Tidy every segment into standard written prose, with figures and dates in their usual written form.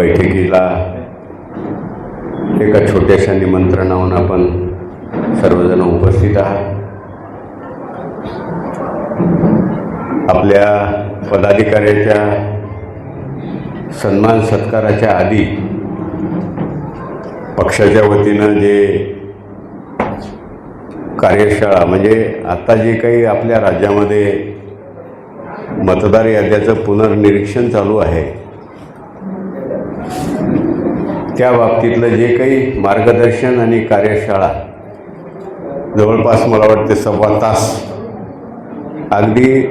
बैठकीला एका छोट्याशा निमंत्रणावरून आपण सर्वजण उपस्थित आहात. आपल्या पदाधिकाऱ्याच्या सन्मान सत्काराच्या आधी पक्षाच्या वतीनं जे कार्यशाळा म्हणजे आता जे काही आपल्या राज्यामध्ये मतदार याद्याचं पुनर्निरीक्षण चालू आहे त्या बाबतीतलं जे काही मार्गदर्शन आणि कार्यशाळा जवळपास मला वाटते 1.25 तास अगदी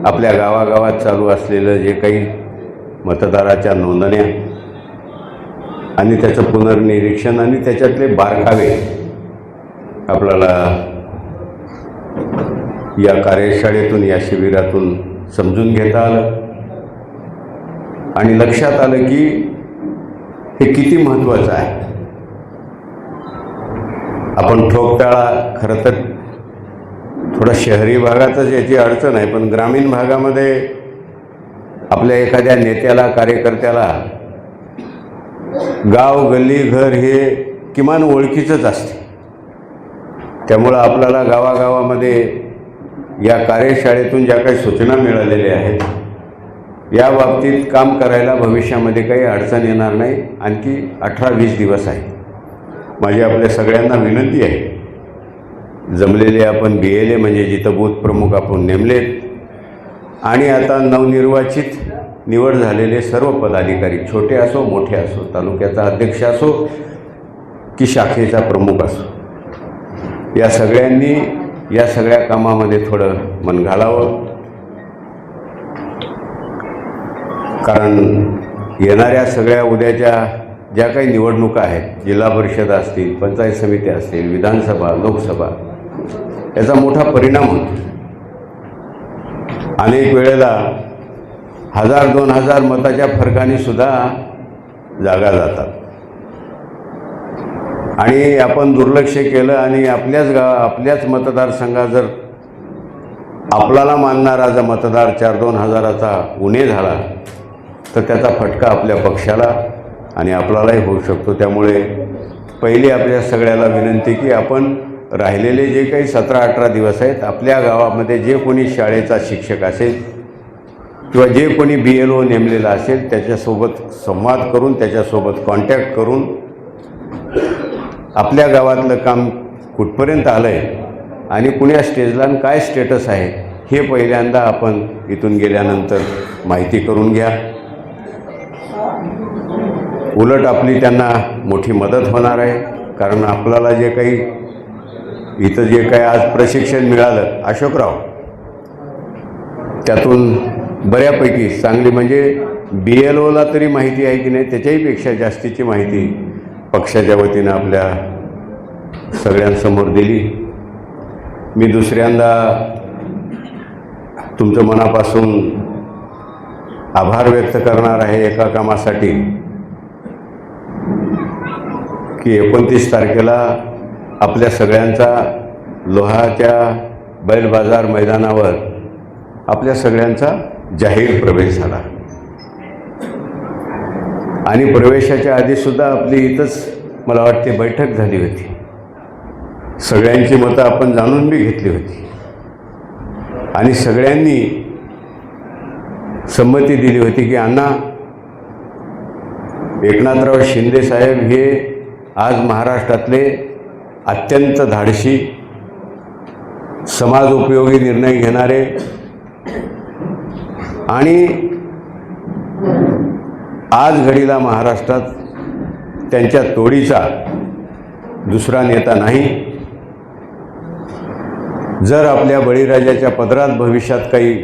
आपल्या गावागावात चालू असलेलं जे काही मतदाराच्या नोंदण्या आणि त्याचं पुनर्निरीक्षण आणि त्याच्यातले बारकावे आपल्याला या कार्यशाळेतून या शिबिरातून समजून घेता आलं आणि लक्षात आलं की हे किती महत्त्वाचं आहे. आपण ठोकताळा खरं तर थोडा शहरी भागातच याची अडचण आहे, पण ग्रामीण भागामध्ये आपल्या एखाद्या नेत्याला कार्यकर्त्याला गाव गल्ली घर हे किमान ओळखीचंच असते. त्यामुळं आपल्याला गावागावामध्ये या कार्यशाळेतून ज्या काही सूचना मिळालेल्या आहेत या बाबतीत काम करायला भविष्यामध्ये काही अडचण येणार नाही. आणखी 18-20 दिवस आहे. माझी आपल्या सगळ्यांना विनंती आहे, जमलेले आपण BLA म्हणजे जिथं बूथ प्रमुख आपण नेमलेत आणि आता नवनिर्वाचित निवड झालेले सर्व पदाधिकारी छोटे असो मोठे असो, तालुक्याचा अध्यक्ष असो की शाखेचा प्रमुख असो, या सगळ्यांनी या सगळ्या कामामध्ये थोडं मन घालावं. कारण येणाऱ्या सगळ्या उद्याच्या ज्या काही निवडणुका आहेत, जिल्हा परिषद असतील, पंचायत समिती असतील, विधानसभा, लोकसभा, याचा मोठा परिणाम होतो. अनेक वेळेला 1000-2000 मताच्या फरकाने सुद्धा जागा जातात आणि आपण दुर्लक्ष केलं आणि आपल्याच मतदारसंघात जर आपल्याला मानणारा जर मतदार 4-2 हजाराचा उणे झाला तर त्याचा फटका आपल्या पक्षाला आणि आपल्यालाही होऊ शकतो. त्यामुळे पहिली आपल्या सगळ्याला विनंती की आपण राहिलेले जे काही 17-18 दिवस आहेत आपल्या गावामध्ये जे कोणी शाळेचा शिक्षक असेल किंवा जे कोणी BLO नेमलेला असेल त्याच्यासोबत संवाद करून त्याच्यासोबत कॉन्टॅक्ट करून आपल्या गावातलं काम कुठपर्यंत आलं आहे आणि कुण्या स्टेजला काय स्टेटस आहे हे पहिल्यांदा आपण इथून गेल्यानंतर माहिती करून घ्या. उलट आपली त्यांना मोठी मदत होणार आहे. कारण आपल्याला जे काही इथं जे काही आज प्रशिक्षण मिळालं अशोकराव, त्यातून बऱ्यापैकी चांगली म्हणजे BLOला तरी माहिती आहे की नाही त्याच्याही पेक्षा जास्तीची माहिती पक्षाच्या वतीनं आपल्या सगळ्यांसमोर दिली. मी दुसऱ्यांदा तुमचं मनापासून आभार व्यक्त करणार आहे एका कामासाठी की 29 तारखेला आपल्या सगळ्यांचा लोहाच्या बैल बाजार मैदानावर आपल्या सगळ्यांचा जाहीर प्रवेश झाला आणि प्रवेशाच्या आधीसुद्धा आपली इथंच मला वाटते बैठक झाली होती. सगळ्यांची मतं आपण जाणून बी घेतली होती आणि सगळ्यांनी संमती दिली होती की अण्णा एकनाथराव शिंदे साहेब हे आज महाराष्ट्रातले अत्यंत धाडसी समाज उपयोगी निर्णय घेणारे आणि आज घडीला महाराष्ट्रात त्यांच्या तोडीचा दुसरा नेता नाही. जर आपल्या बळीराजाच्या पदरात भविष्यात काही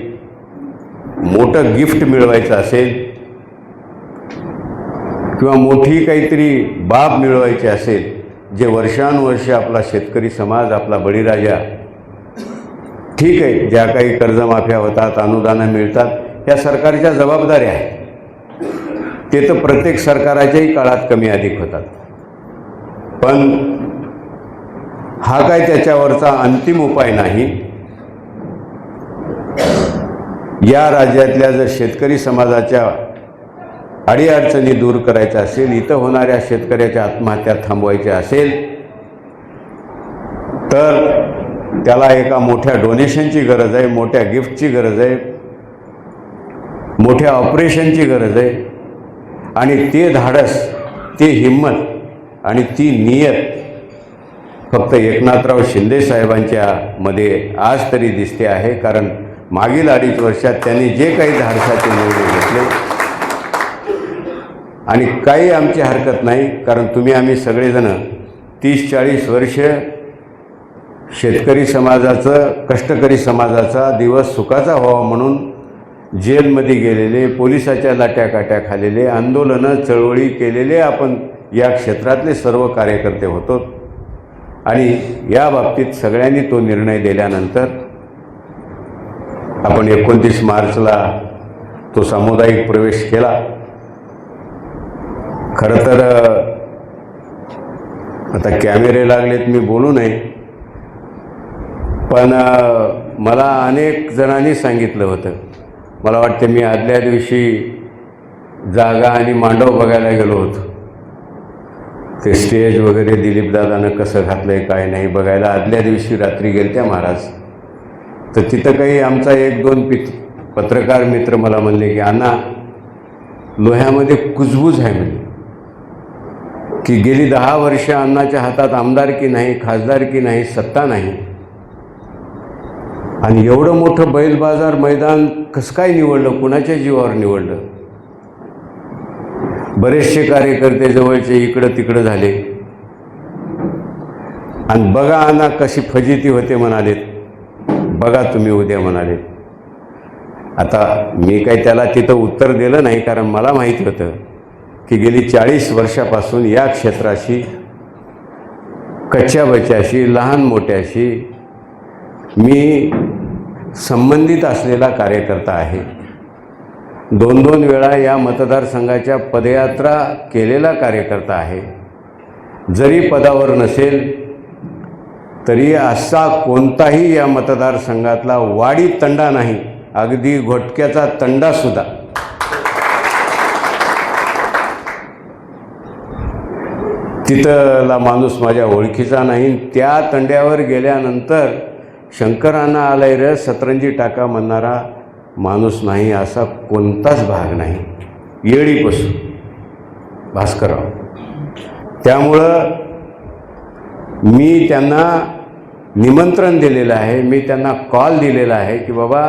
मोठं गिफ्ट मिळवायचं असेल किंवा मोठी काहीतरी बाब मिळवायची असेल, जे वर्षानुवर्ष आपला शेतकरी समाज आपला बळीराजा, ठीक आहे ज्या काही कर्जमाफ्या होतात अनुदानं मिळतात ह्या सरकारच्या जबाबदाऱ्या आहेत, ते तर प्रत्येक सरकाराच्याही काळात कमी अधिक होतात, पण हा काय त्याच्यावरचा अंतिम उपाय नाही. या राज्यातल्या जर शेतकरी समाजाच्या अडीअडचणी दूर करायच्या असेल, इथं होणाऱ्या शेतकऱ्याच्या आत्महत्या थांबवायच्या असेल तर त्याला एका मोठ्या डोनेशनची गरज आहे, मोठ्या गिफ्टची गरज आहे, मोठ्या ऑपरेशनची गरज आहे. आणि ते धाडस, ते हिम्मत आणि ती नियत फक्त एकनाथराव शिंदे साहेबांच्या मध्ये आज तरी दिसते आहे. कारण मागील 2.5 वर्षात त्यांनी जे काही धाडसाचे निर्णय घेतले आणि काही आमची हरकत नाही, कारण तुम्ही आम्ही सगळेजण 30-40 वर्ष शेतकरी समाजाचं, कष्टकरी समाजाचा दिवस सुखाचा व्हावा म्हणून जेलमध्ये गेलेले, पोलिसाच्या लाट्याकाट्या खाल्लेले, आंदोलनं चळवळी केलेले आपण या क्षेत्रातले सर्व कार्यकर्ते होतो. आणि या बाबतीत सगळ्यांनी तो निर्णय दिल्यानंतर आपण 29 मार्चला तो सामुदायिक प्रवेश केला. खरं तर आता कॅमेरे लागलेत, मी बोलू नये, पण मला अनेक जणांनी सांगितलं होतं. मला वाटतं मी आदल्या दिवशी जागा आणि मांडव बघायला गेलो होतो. ते स्टेज वगैरे दिलीपदादानं कसं घातलं आहे काय नाही बघायला आदल्या दिवशी रात्री गेलत्या महाराज. तर तिथं काही आमचा 1-2 पत्रकार मित्र मला म्हणले की अण्णा, लोह्यामध्ये कुजबूज आहे म्हणजे, की गेली 10 वर्ष अण्णाच्या हातात आमदारकी नाही, खासदारकी नाही, सत्ता नाही, आणि एवढं मोठं बैल बाजार मैदान कसं काय निवडलं, कुणाच्या जीवावर निवडलं. बरेचसे कार्यकर्ते जवळचे इकडं तिकडं झाले आणि बघा अण्णा कशी फजिती होते म्हणालेत, बघा तुम्ही उद्या म्हणालेत. आता मी काही त्याला तिथं उत्तर दिलं नाही, कारण मला माहिती होतं की गेली 40 वर्षापासून या क्षेत्राशी, कच्च्या बच्याशी, लहान मोठ्याशी मी संबंधित असलेला कार्यकर्ता आहे. 2-2 वेळा या मतदारसंघाच्या पदयात्रा केलेला कार्यकर्ता आहे. जरी पदावर नसेल तरी असा कोणताही या मतदारसंघातला वाडी तंडा नाही, अगदी घोटक्याचा तंडासुद्धा तिथला माणूस माझ्या ओळखीचा नाही. त्या तंड्यावर गेल्यानंतर शंकरांना आलाय रे सतरंजी टाका म्हणणारा माणूस नाही, असा कोणताच भाग नाही येळीपासून भास्करराव. त्यामुळं मी त्यांना निमंत्रण दिलेलं आहे, मी त्यांना कॉल दिलेला आहे की बाबा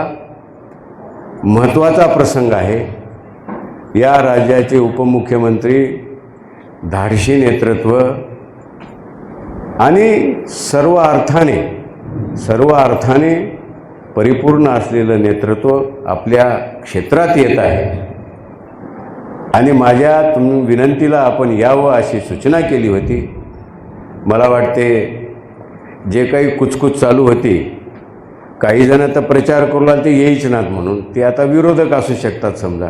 महत्त्वाचा प्रसंग आहे. या राज्याचे उपमुख्यमंत्री, धाडशी नेतृत्व आणि सर्व अर्थाने परिपूर्ण असलेलं नेतृत्व आपल्या क्षेत्रात येत आहे. आणि माझ्या विनंतीला आपण यावं अशी सूचना केली होती. मला वाटते जे काही कुचकुच चालू होती, काही जण तर प्रचार करू लागले ते येईच नात म्हणून, ते आता विरोधक असू शकतात समजा,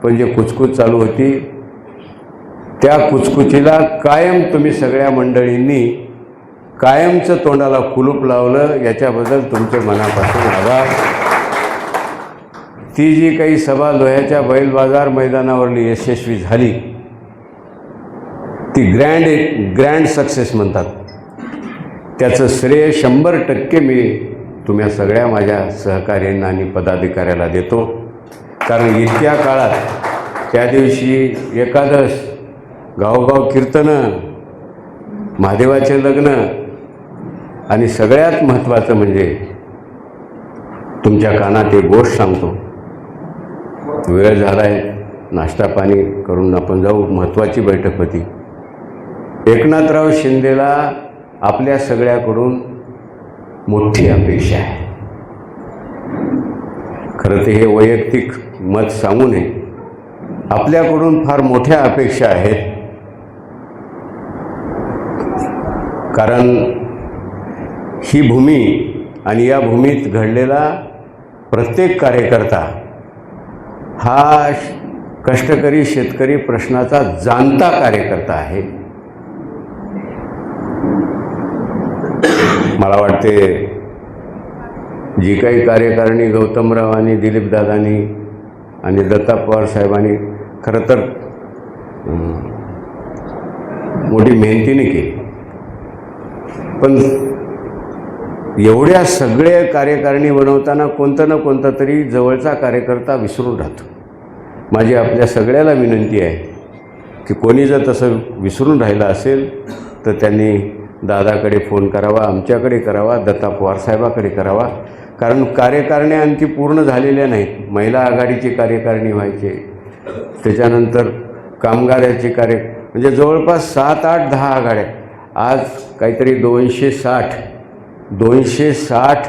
पण जे कुचकुच चालू होती त्या कुचकुचीला कायम तुम्ही सगळ्या मंडळींनी कायमचं तोंडाला कुलूप लावलं, याच्याबद्दल तुमचे मनापासून आभार. ती जी काही सभा लोह्याच्या बैल बाजार मैदानावरली यशस्वी झाली ती ग्रँड सक्सेस म्हणतात, त्याचं श्रेय 100% मी तुम्हा सगळ्या माझ्या सहकार्यांना आणि पदाधिकाऱ्याला देतो. कारण इतक्या काळात त्या दिवशी एकादश, गावोगाव कीर्तनं, महादेवाचे लग्न आणि सगळ्यात महत्त्वाचं म्हणजे तुमच्या कानात एक गोष्ट सांगतो. वेळ झाला आहे, नाश्ता पाणी करून आपण जाऊ. महत्त्वाची बैठक होती. एकनाथराव शिंदेला आपल्या सगळ्याकडून मोठी अपेक्षा आहे. खरं ते हे वैयक्तिक मत सांगू नये, आपल्याकडून फार मोठ्या अपेक्षा आहेत. कारण ही भूमी आणि या भूमीत घडलेला प्रत्येक कार्यकर्ता हा कष्टकरी शेतकरी प्रश्नाचा जाणता कार्यकर्ता आहे. मला वाटते जी काही कार्यकारिणी गौतमरावांनी, दिलीपदादांनी आणि दत्ता पवार साहेबांनी खरं तर मोठी मेहनतीने केली, पण एवढ्या सगळे कार्यकारिणी बनवताना कोणतं ना कोणता तरी जवळचा कार्यकर्ता विसरून राहतो. माझी आपल्या सगळ्याला विनंती आहे की कोणी जर तसं विसरून राहिलं असेल तर त्यांनी दादाकडे फोन करावा, आमच्याकडे करावा, दत्ता पवार साहेबाकडे करावा. कारण कार्यकारिण्या आणखी पूर्ण झालेल्या नाहीत. महिला आघाडीची कार्यकारिणी व्हायचे, त्याच्यानंतर कामगाराची म्हणजे जवळपास 7, 8, 10 आघाड्या. आज काहीतरी 260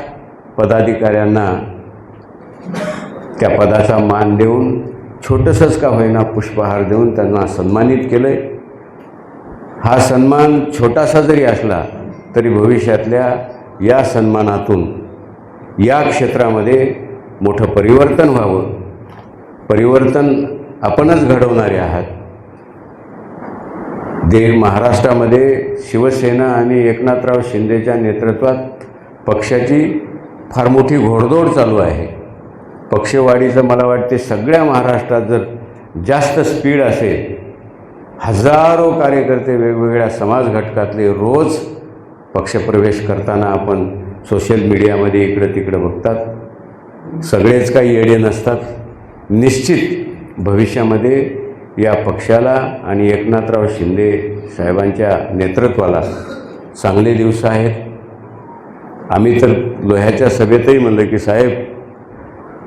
पदाधिकाऱ्यांना त्या पदाचा मान देऊन, छोटंसंच का होईना पुष्पहार देऊन त्यांना सन्मानित केलं आहे. हा सन्मान छोटासा जरी असला तरी भविष्यातल्या या सन्मानातून या क्षेत्रामध्ये मोठं परिवर्तन व्हावं. परिवर्तन आपणच घडवणारे आहात. महाराष्ट्रामध्ये शिवसेना आणि एकनाथराव शिंदेच्या नेतृत्वात पक्षाची फार मोठी घोडदौड चालू आहे. पक्षवाढीचं मला वाटते सगळ्या महाराष्ट्रात जर जास्त स्पीड असेल, हजारो कार्यकर्ते वेगवेगळ्या समाज घटकातले रोज पक्षप्रवेश करताना आपण सोशल मीडियामध्ये इकडं तिकडं बघतात. सगळेच काही येडे नसतात. निश्चित भविष्यामध्ये या पक्षाला आणि एकनाथराव शिंदे साहेबांच्या नेतृत्वाला चांगले दिवस आहेत. आम्ही तर लोह्याच्या सभेतही म्हणलं की साहेब,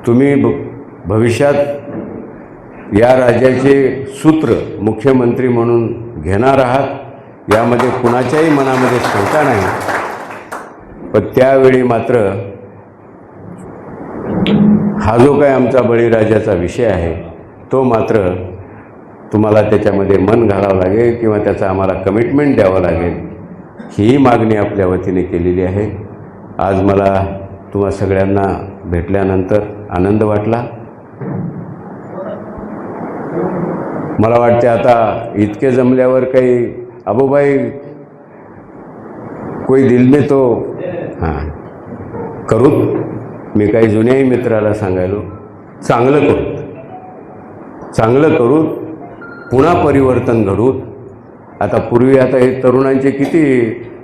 तुम्ही भविष्यात या राज्याचे सूत्र मुख्यमंत्री म्हणून घेणार आहात, यामध्ये कुणाच्याही मनामध्ये शंका नाही. पण त्यावेळी मात्र हा जो काय आमचा बळीराजाचा विषय आहे तो मात्र तुम्हाला त्याच्यामध्ये मन घालावं लागेल किंवा त्याचा आम्हाला कमिटमेंट द्यावं लागेल, ही मागणी आपल्या वतीने केलेली आहे. आज मला तुम्हा सगळ्यांना भेटल्यानंतर आनंद वाटला. मला वाटते आता इतके जमल्यावर काही अबोबाई कोई दिल में तो हां करू. मी काही जुन्याही मित्राला सांगायलो, चांगलं करू, पुन्हा परिवर्तन घडू. आता पूर्वी आता हे तरुणांचे किती,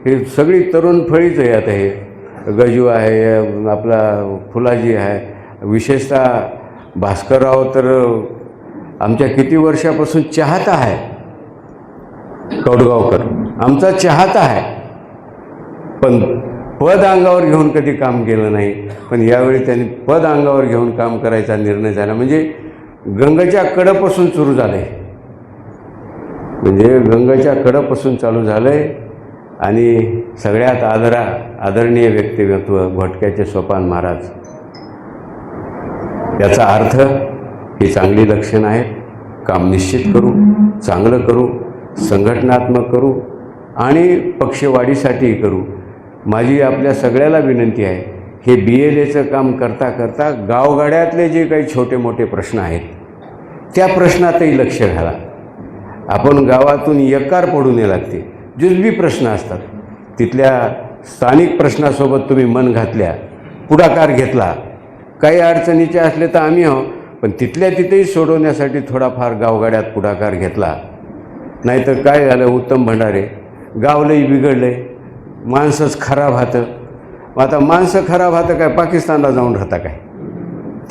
हे सगळी तरुण फळीच आहे. आता हे गजू आहे, आपला फुलाजी आहे, विशेषतः भास्करराव तर आमच्या किती वर्षापासून चाहता आहे. कौडगावकर आमचा चाहता आहे, पण पद अंगावर घेऊन कधी काम केलं नाही. पण यावेळी त्यांनी पद अंगावर घेऊन काम करायचा निर्णय झाला. म्हणजे गंगेच्या कडेपासून सुरू झालं आहे, म्हणजे गंगेच्या कडेपासून चालू झालं आहे. आणि सगळ्यात आदरणीय व्यक्तिमत्व घोटक्याचे सोपान महाराज. याचा अर्थ ही चांगली लक्षणं आहेत. काम निश्चित करू, चांगलं करू, संघटनात्मक करू आणि पक्षवाढीसाठीही करू. माझी आपल्या सगळ्याला विनंती आहे, हे BLAचं काम करता करता गावगाड्यातले जे काही छोटे मोठे प्रश्न आहेत त्या प्रश्नातही लक्ष घाला. आपण गावातून यकार पडू नये लागते. जुजबी प्रश्न असतात, तिथल्या स्थानिक प्रश्नासोबत तुम्ही मन घातल्या, पुढाकार घेतला, काही अडचणीचे असले तर आम्ही आहोत, पण तिथल्या तिथेही सोडवण्यासाठी थोडाफार गावगाड्यात पुढाकार घेतला. नाहीतर काय झालं, उत्तम भंडारे गावलंही बिघडलं आहे, माणसंच खराब हातं. आता माणसं खराब हातं काय पाकिस्तानला जाऊन राहता काय?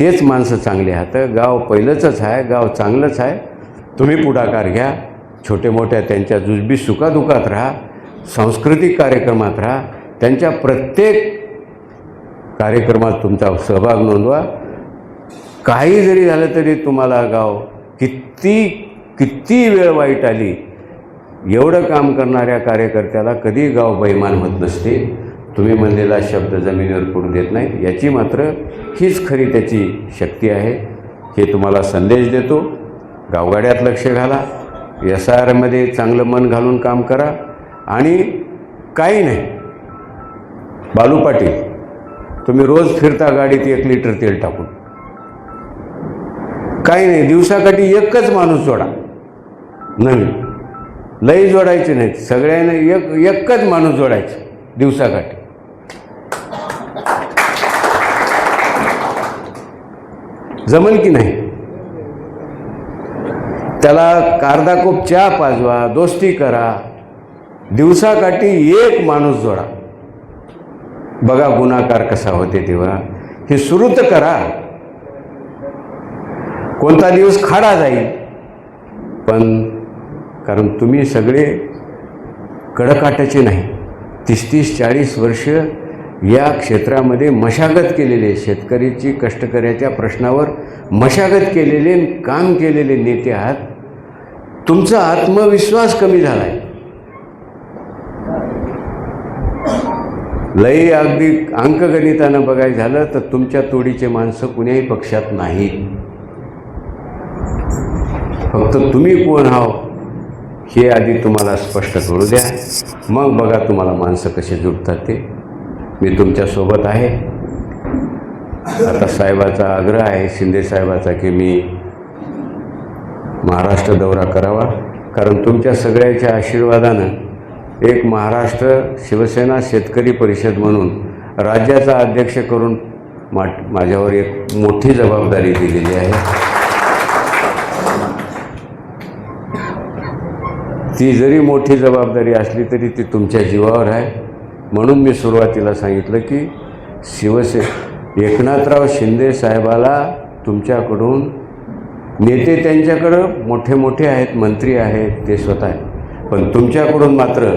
तेच माणसं चांगली हातं. गाव पहिलंच आहे, गाव चांगलंच आहे. तुम्ही पुढाकार घ्या, छोटे मोठ्या त्यांच्या जुजबी सुखादुखात राहा, सांस्कृतिक कार्यक्रमात राहा, त्यांच्या प्रत्येक कार्यक्रमात तुमचा सहभाग नोंदवा. काही जरी झालं तरी तुम्हाला गाव किती वेळ वाईट आली, एवढं काम करणाऱ्या कार्यकर्त्याला कधी गाव बैमान होत नसते. तुम्ही म्हणलेला शब्द जमिनीवर पडू देत नाही, याची मात्र हीच खरी त्याची शक्ती आहे. हे तुम्हाला संदेश देतो. गावगाड्यात लक्ष घाला, SIRमध्ये चांगलं मन घालून काम करा. आणि काही नाही, बालू पाटील तुम्ही रोज फिरता गाडीत 1 लिटर तेल टाकून, काही नाही, दिवसाकाठी एकच माणूस जोडा. नवीन लई जोडायचे नाहीत, सगळ्यांना एकच माणूस जोडायचं दिवसाकाठी. जमल की नाही? त्याला अर्धा कोप चहा पाजवा, दोस्ती करा, दिवसाकाठी एक माणूस जोडा, बघा गुन्हाकार कसा होते तेव्हा. हे सुरू तर करा. कोणता दिवस खाडा जाईल, पण कारण तुम्ही सगळे कडकाटाचे नाही, 30-40 वर्ष या क्षेत्रामध्ये मशागत केलेले, शेतकऱ्याची कष्टकऱ्याच्या प्रश्नावर मशागत केलेले, काम केलेले नेते आहात. तुमचा आत्मविश्वास कमी झाला आहे. लई अगदी अंकगणितानं बघायचं झालं तर तुमच्या तोडीचे माणसं कुण्याही पक्षात नाहीत. फक्त तुम्ही कोण आहो हे आधी तुम्हाला स्पष्ट करू द्या, मग बघा तुम्हाला माणसं कसे जुटतात ते. मी तुमच्यासोबत आहे. आता साहेबाचा आग्रह आहे, शिंदे साहेबाचा, की मी महाराष्ट्र दौरा करावा, कारण तुमच्या सगळ्याच्या आशीर्वादानं एक महाराष्ट्र शिवसेना शेतकरी परिषद म्हणून राज्याचा अध्यक्ष करून माझ्यावर एक मोठी जबाबदारी दिलेली आहे. ती जरी मोठी जबाबदारी असली तरी ती तुमच्या जीवावर आहे. म्हणून मी सुरुवातीला सांगितलं की एकनाथराव शिंदे साहेबाला तुमच्याकडून, नेते त्यांच्याकडं मोठे मोठे आहेत, मंत्री आहेत, ते स्वतः आहे, पण तुमच्याकडून मात्र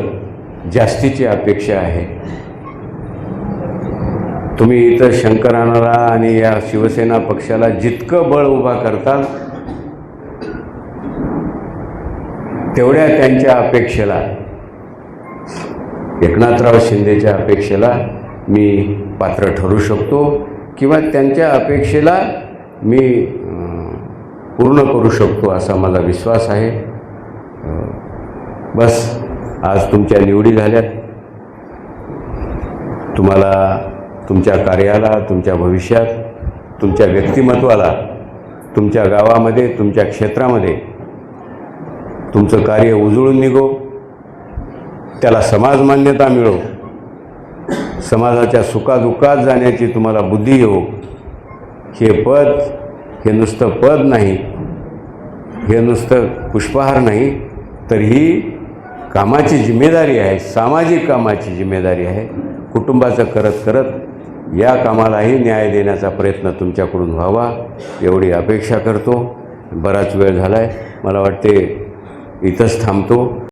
जास्तीची अपेक्षा आहे. तुम्ही इथं शंकरानाला आणि या शिवसेना पक्षाला जितकं बळ उभा करताल तेवढ्या त्यांच्या अपेक्षेला, एकनाथराव शिंदेच्या अपेक्षेला मी पात्र ठरू शकतो किंवा त्यांच्या अपेक्षेला मी पूर्ण करू शकतो असा माझा विश्वास आहे. बस आज तुमच्या निवडी झाल्यात. तुम्हाला, तुमच्या कार्याला, तुमच्या भविष्यात, तुमच्या व्यक्तिमत्वाला, तुमच्या गावामध्ये, तुमच्या क्षेत्रामध्ये तुमचं कार्य उजळून निघो, त्याला समाज मान्यता मिळो, समाजाच्या सुखादुःखात जाण्याची तुम्हाला बुद्धी येऊ. हे पद, हे नुसतं पद नाही, हे नुसतं पुष्पहार नाही, तर ही कामाची जिम्मेदारी आहे, सामाजिक कामाची जिम्मेदारी आहे. कुटुंबाचं करत करत या कामालाही न्याय देण्याचा प्रयत्न तुमच्याकडून व्हावा एवढी अपेक्षा करतो. बराच वेळ झाला आहे, मला वाटते इथंच थांबतो.